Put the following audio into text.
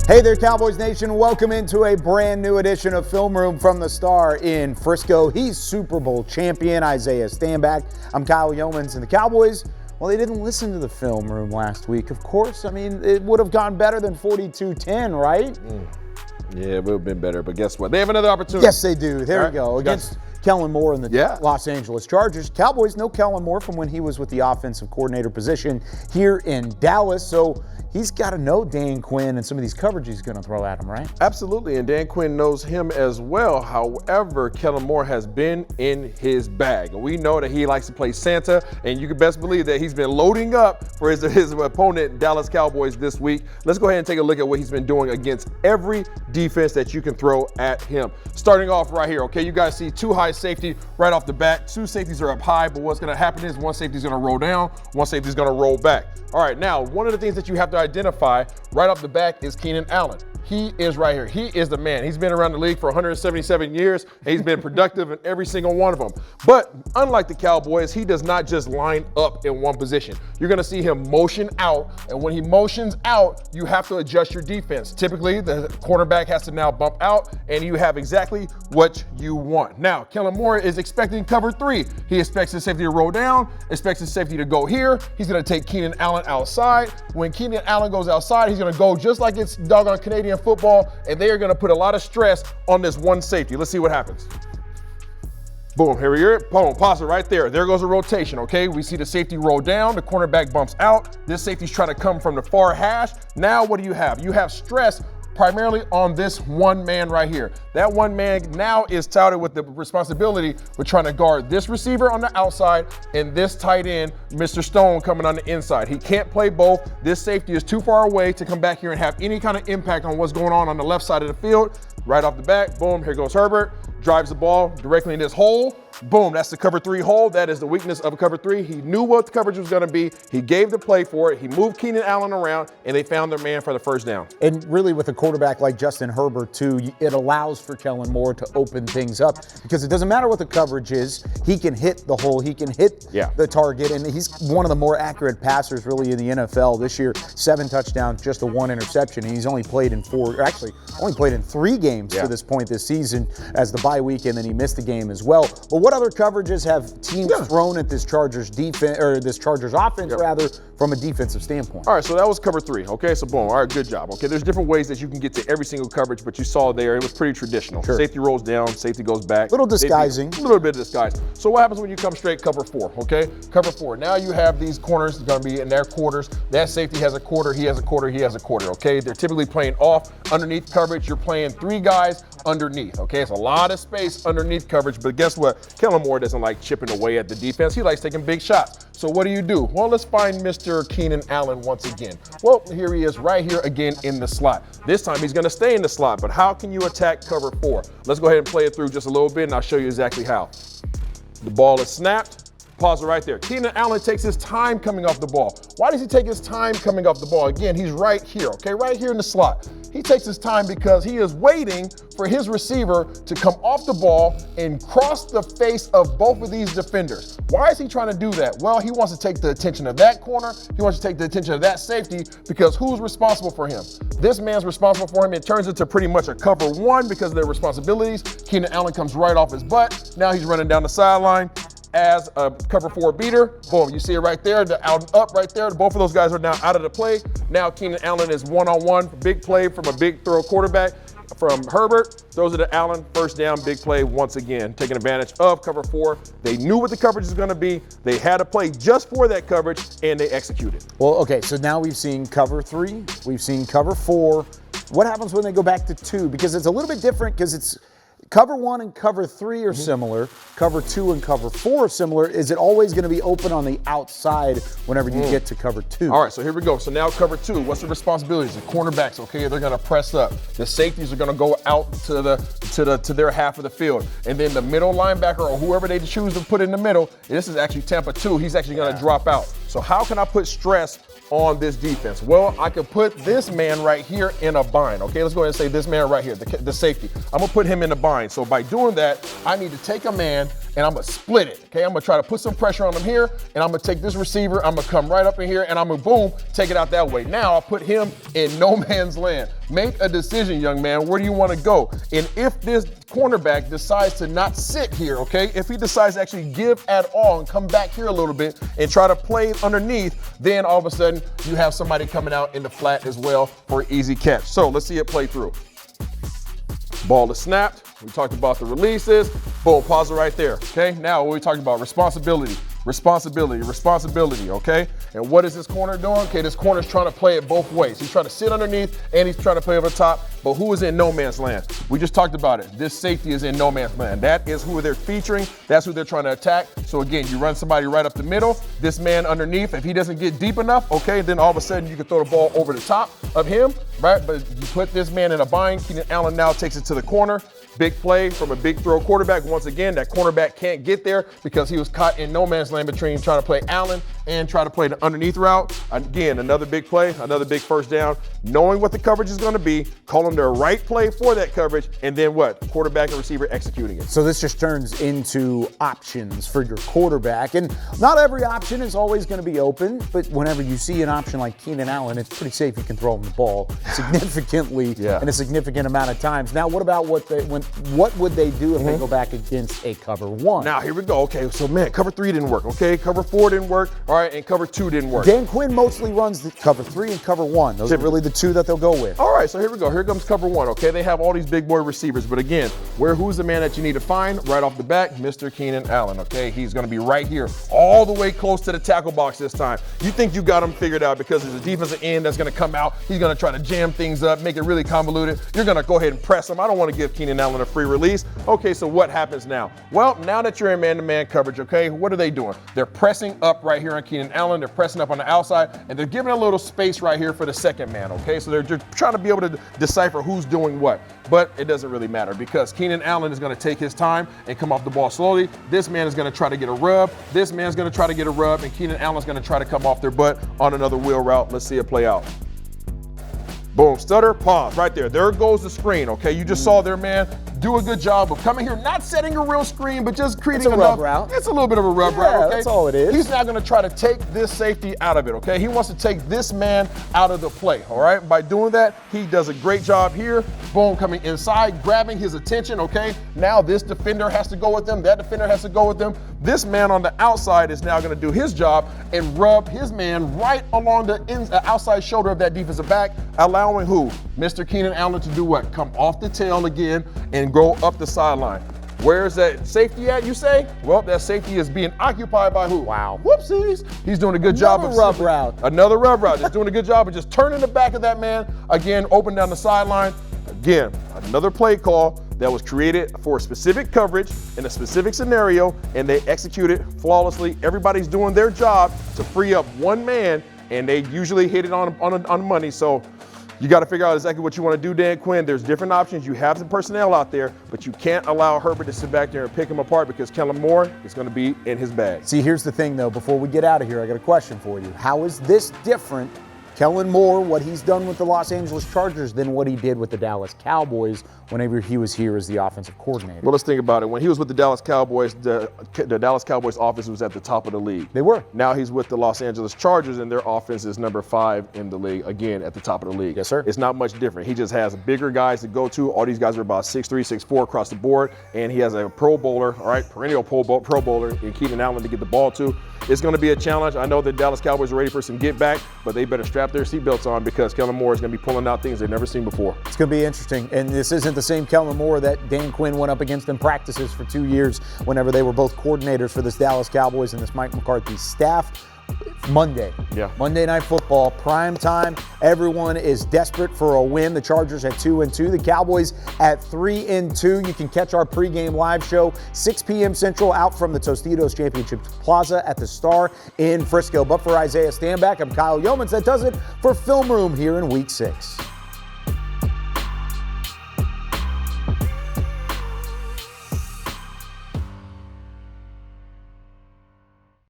Hey there, Cowboys Nation. Welcome into a brand new edition of Film Room from the Star in Frisco. He's Super Bowl champion Isaiah Stanback. I'm Kyle Yeomans, and the Cowboys, well, they didn't listen to the Film Room last week. Of course, I mean, it would have gone better than 42-10, right? Yeah, it would have been better, but guess what? They have another opportunity. Yes, they do. There you go. Against Kellen Moore and the Los Angeles Chargers. Cowboys know Kellen Moore from when he was with the offensive coordinator position here in Dallas. So he's got to know Dan Quinn and some of these coverages he's going to throw at him, right? Absolutely, and Dan Quinn knows him as well. However, Kellen Moore has been in his bag. We know that he likes to play Santa, and you can best believe that he's been loading up for his opponent, Dallas Cowboys, this week. Let's go ahead and take a look at what he's been doing against every defense that you can throw at him. Starting off right here, okay, you guys see two high safety right off the bat. Two safeties are up high, but what's going to happen is one safety is going to roll down, one safety is going to roll back. All right, now, one of the things that you have to identify right off the bat is Keenan Allen. He is right here. He is the man. He's been around the league for 177 years, and he's been productive in every single one of them. But unlike the Cowboys, he does not just line up in one position. You're going to see him motion out, and when he motions out, you have to adjust your defense. Typically, the cornerback has to now bump out, and you have exactly what you want. Now, Kellen Moore is expecting cover three. He expects his safety to roll down, expects his safety to go here. He's going to take Keenan Allen outside. When Keenan Allen goes outside, he's going to go just like it's doggone Canadian football, and they are going to put a lot of stress on this one safety. Let's see what happens. Boom, here we are. Boom, pause it right there. There goes a rotation, okay? We see the safety roll down, the cornerback bumps out. This safety's trying to come from the far hash. Now what do you have? You have stress primarily on this one man right here. That one man now is touted with the responsibility for trying to guard this receiver on the outside and this tight end, Mr. Stone, coming on the inside. He can't play both. This safety is too far away to come back here and have any kind of impact on what's going on the left side of the field. Right off the bat, boom, here goes Herbert, drives the ball directly in this hole. Boom, that's the cover three hole. That is the weakness of a cover three. He knew what the coverage was going to be. He gave the play for it. He moved Keenan Allen around, and they found their man for the first down. And really, with a quarterback like Justin Herbert, too, it allows for Kellen Moore to open things up because it doesn't matter what the coverage is. He can hit the hole. He can hit the target, and he's one of the more accurate passers, really, in the NFL this year. 7 touchdowns, just a 1 interception, and he's only played in 3 games to this point this season as the bye week, and then he missed the game as well. But what other coverages have teams thrown at this Chargers defense, or this Chargers offense rather, from a defensive standpoint? All right, so that was cover 3. Okay, so boom. All right, good job. Okay, there's different ways that you can get to every single coverage, but you saw there it was pretty traditional. Safety rolls down, safety goes back. Little disguising. A little bit of disguise. So what happens when you come straight cover 4? Okay, cover 4. Now you have these corners going to be in their quarters. That safety has a quarter. He has a quarter. He has a quarter. Okay, they're typically playing off underneath coverage. You're playing 3 guys underneath. Okay, it's a lot of space underneath coverage, but guess what? Kellen Moore doesn't like chipping away at the defense. He likes taking big shots. So what do? Well, let's find Mr. Keenan Allen once again. Well, here he is right here again in the slot. This time he's going to stay in the slot, but how can you attack cover 4? Let's go ahead and play it through just a little bit, and I'll show you exactly how. The ball is snapped. Pause it right there. Keenan Allen takes his time coming off the ball. Why does he take his time coming off the ball? Again, he's right here, okay, right here in the slot. He takes his time because he is waiting for his receiver to come off the ball and cross the face of both of these defenders. Why is he trying to do that? Well, he wants to take the attention of that corner. He wants to take the attention of that safety because who's responsible for him? This man's responsible for him. It turns into pretty much a cover 1 because of their responsibilities. Keenan Allen comes right off his butt. Now he's running down the sideline as a cover 4 beater. Boom, you see it right there, the out and up right there. Both of those guys are now out of the play. Now Keenan Allen is one-on-one, big play from a big throw quarterback from Herbert. Throws it to Allen, first down, big play once again, taking advantage of cover 4. They knew what the coverage was going to be. They had a play just for that coverage, and they executed. Well, okay, so now we've seen cover 3, we've seen cover 4. What happens when they go back to 2? Because it's a little bit different because it's cover 1 and cover 3 are similar. Cover 2 and cover 4 are similar. Is it always going to be open on the outside whenever you get to cover 2? All right, so here we go. So now cover 2, what's the responsibilities? The cornerbacks, okay, they're going to press up. The safeties are going to go out to their half of the field. And then the middle linebacker or whoever they choose to put in the middle, this is actually Tampa 2. He's actually going to drop out. So how can I put stress on this defense? Well, I could put this man right here in a bind. Okay, let's go ahead and say this man right here, the safety. I'm gonna put him in a bind. So by doing that, I need to take a man and I'm gonna split it. Okay, I'm gonna try to put some pressure on him here, and I'm gonna take this receiver, I'm gonna come right up in here, and I'm gonna boom, take it out that way. Now I'll put him in no man's land. Make a decision, young man. Where do you want to go? And if this cornerback decides to not sit here, okay, if he decides to actually give at all and come back here a little bit and try to play underneath, then all of a sudden you have somebody coming out in the flat as well for an easy catch. So let's see it play through. Ball is snapped. We talked about the releases. Boom, pause it right there. Okay, now what we talking about? Responsibility, okay? And what is this corner doing? Okay, this corner is trying to play it both ways. He's trying to sit underneath and he's trying to play over the top, but who is in no man's land? We just talked about it. This safety is in no man's land. That is who they're featuring. That's who they're trying to attack. So again, you run somebody right up the middle. This man underneath, if he doesn't get deep enough, okay, then all of a sudden you can throw the ball over the top of him, right? But you put this man in a bind. Keenan Allen now takes it to the corner. Big play from a big throw quarterback. Once again, that cornerback can't get there because he was caught in no man's land between trying to play Allen and try to play the underneath route. Again, another big play, another big first down. Knowing what the coverage is going to be, calling the right play for that coverage, and then what? Quarterback and receiver executing it. So this just turns into options for your quarterback. And not every option is always going to be open, but whenever you see an option like Keenan Allen, it's pretty safe you can throw him the ball significantly in a significant amount of times. Now, what about what would they do if they go back against a cover one? Now, here we go. Okay, so man, cover 3 didn't work. Okay, cover 4 didn't work. All right, and cover 2 didn't work. Dan Quinn mostly runs the cover 3 and cover 1. Those are really the two that they'll go with. All right, so here we go. Here comes cover 1. Okay, they have all these big boy receivers, but again, who's the man that you need to find right off the bat? Mr. Keenan Allen. Okay, he's going to be right here, all the way close to the tackle box this time. You think you got him figured out because there's a defensive end that's going to come out. He's going to try to jam things up, make it really convoluted. You're going to go ahead and press him. I don't want to give Keenan Allen a free release. Okay, so what happens now? Well, now that you're in man-to-man coverage, okay, what are they doing? They're pressing up right here on Keenan Allen. They're pressing up on the outside, and they're giving a little space right here for the second man, okay? So they're just trying to be able to decipher who's doing what. But it doesn't really matter because Keenan Allen is going to take his time and come off the ball slowly. This man is going to try to get a rub. This man's going to try to get a rub, and Keenan Allen's going to try to come off their butt on another wheel route. Let's see it play out. Boom, stutter, pause, right there. There goes the screen, okay? You just saw their man do a good job of coming here, not setting a real screen, but just creating a rub route. It's a little bit of a rub route, okay? That's all it is. He's now gonna try to take this safety out of it, okay? He wants to take this man out of the play, all right? By doing that, he does a great job here. Boom, coming inside, grabbing his attention, okay? Now this defender has to go with them, that defender has to go with them. This man on the outside is now gonna do his job and rub his man right along the outside shoulder of that defensive back, allowing who? Mr. Keenan Allen to do what? Come off the tail again and go up the sideline. Where's that safety at, you say? Well, that safety is being occupied by who? Wow. Whoopsies. He's doing a good job of rub route. Another rub route. Just doing a good job of just turning the back of that man. Again, open down the sideline. Again, another play call that was created for a specific coverage in a specific scenario, and they execute it flawlessly. Everybody's doing their job to free up one man, and they usually hit it on money. So you got to figure out exactly what you want to do, Dan Quinn. There's different options. You have some personnel out there, but you can't allow Herbert to sit back there and pick them apart because Kellen Moore is going to be in his bag. See, here's the thing, though. Before we get out of here, I got a question for you. How is this different, Kellen Moore, what he's done with the Los Angeles Chargers, than what he did with the Dallas Cowboys whenever he was here as the offensive coordinator? Well, let's think about it. When he was with the Dallas Cowboys, the Dallas Cowboys offense was at the top of the league. They were. Now he's with the Los Angeles Chargers, and their offense is number 5 in the league, again, at the top of the league. Yes, sir. It's not much different. He just has bigger guys to go to. All these guys are about 6'3", 6'4" across the board, and he has a Pro Bowler, all right, perennial Pro Bowler in Keenan Allen to get the ball to. It's going to be a challenge. I know the Dallas Cowboys are ready for some get back, but they better strap their seatbelts on because Kellen Moore is going to be pulling out things they've never seen before. It's going to be interesting. And this isn't the same Kellen Moore that Dan Quinn went up against in practices for 2 years whenever they were both coordinators for this Dallas Cowboys and this Mike McCarthy staff. Monday. Yeah. Monday Night Football, prime time. Everyone is desperate for a win. The Chargers at 2-2. The Cowboys at 3-2. You can catch our pregame live show 6 p.m. Central out from the Tostitos Championship Plaza at the Star in Frisco. But for Isaiah Stanback, I'm Kyle Yeomans. That does it for Film Room here in Week 6.